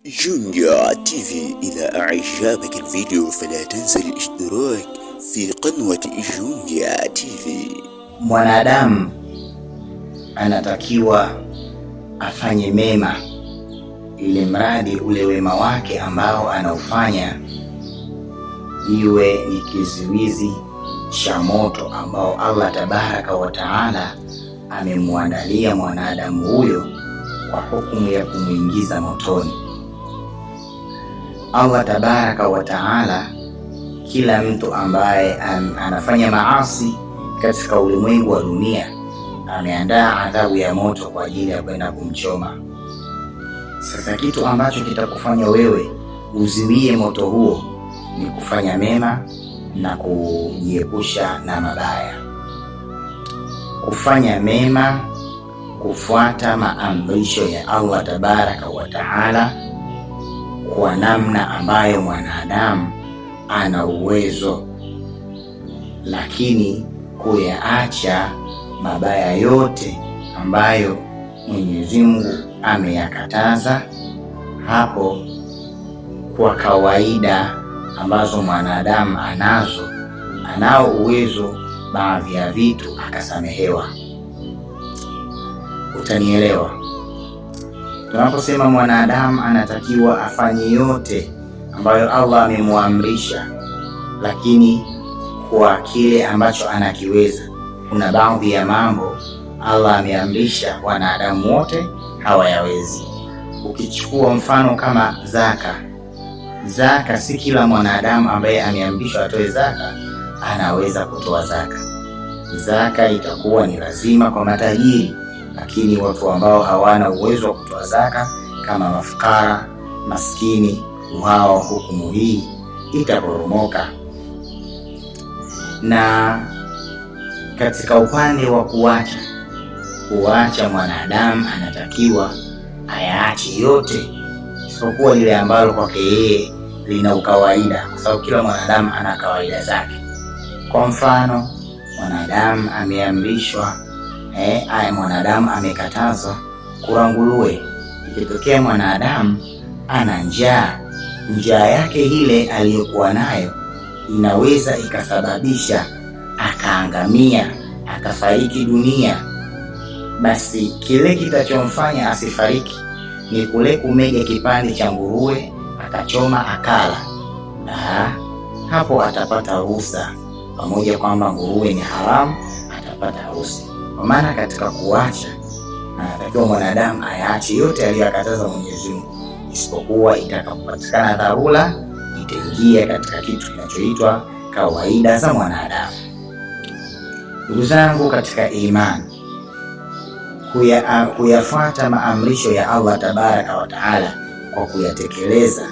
جونيور تي في. إذا أعجبك الفيديو فلا تنسى الاشتراك في قناة جونيور تي في. Mwanadamu anatakiwa afanye mema, ili mradi ule wema wake ambao anaufanya iwe ni kizuizi cha moto ambao Allah tabaraka wa taala amemwandalia mwanadamu huyo kwa hukumu ya kumuingiza motoni. Allah tabaraka wa taala, kila mtu ambaye anafanya maasi katika ulimwengu wa dunia ameandaa adhabu ya moto kwa ajili ya kwenda kumchoma. Sasa kitu ambacho kitakufanya wewe uziwie moto huo ni kufanya mema na kujiepusha na mabaya. Kufanya mema, kufuata maamrisho ya Allah tabaraka wa taala kwa namna ambayo mwanadamu ana uwezo, lakini kuyaacha mabaya yote ambayo Mwenyezi Mungu ameyakataza. Hapo kwa kawaida ambazo mwanadamu anao uwezo baadhi ya vitu akasamehewa. Utanielewa? Tunaposema mwanadamu anatakiwa afanye yote ambayo Allah amemwamrisha, lakini kwa kile ambacho anakiweza. Kuna baadhi ya mambo Allah ameamrisha wanadamu wote hawayawezi. Ukichukua mfano kama zaka, si kila mwanadamu ambaye ameamrishwa atoe zaka anaweza kutoa zaka. Zaka itakuwa ni lazima kwa matajiri, lakini watu ambao hawana uwezo wa kutoa zaka kama mafukara, maskini, wao hukumu hii itaporomoka. Na katika upande wa kuacha mwanadamu anatakiwa ayaache yote isipokuwa lile ambalo kwake yeye lina ukawaida, kwa sababu kila mwanadamu ana kawaida zake. Kwa mfano, mwanadamu ameamrishwa mwanadamu amekatazwa kula nguruwe. Ikitokea mwanadamu ana njaa yake ile aliyokuwa nayo inaweza ikasababisha akaangamia, akafariki dunia, basi kile kitachomfanya asifariki ni kule kumega kipande cha nguruwe akachoma akala. Hapo atapata ruhusa, pamoja kwamba nguruwe ni haramu, atapata ruhusa. Kwa maana katika kuacha anatakiwa mwanadamu ayaache yote aliyokataza Mwenyezi Mungu, isipokuwa itakapopatikana dharura itaingia katika kitu kinachoitwa kawaida za mwanadamu. Ndugu zangu katika imani, kuyafuata maamrisho ya Allah tabaraka wa taala kwa kuyatekeleza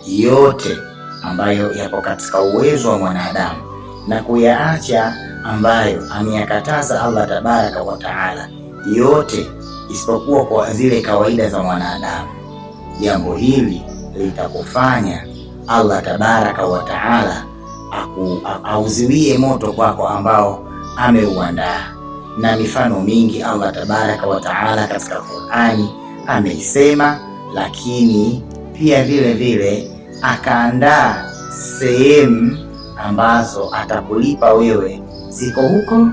yote ambayo yapo katika uwezo wa mwanadamu, na kuyaacha ambayo ameyakataza Allah tabaraka wa taala yote isipokuwa kwa zile kawaida za mwanadamu. Jambo hili litakufanya Allah tabaraka wa taala auziwie moto kwako ambao ameuandaa. Na mifano mingi Allah tabaraka wa taala katika Qur'ani ameisema, lakini pia vile vile akaandaa sehemu ambazo atakulipa wewe, ziko huko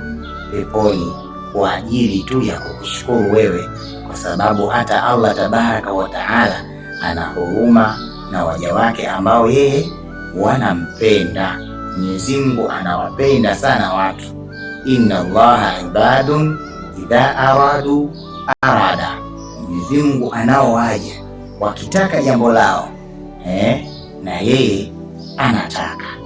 peponi, kwa ajili tu ya kukushukuru wewe, kwa sababu hata Allah tabaraka wa taala ana huruma na waja wake ambao yeye wanampenda. Mwenyezi Mungu anawapenda sana watu. Inna Allaha ibadun idha aradu arada. Mwenyezi Mungu anao waja wakitaka jambo lao na yeye anataka.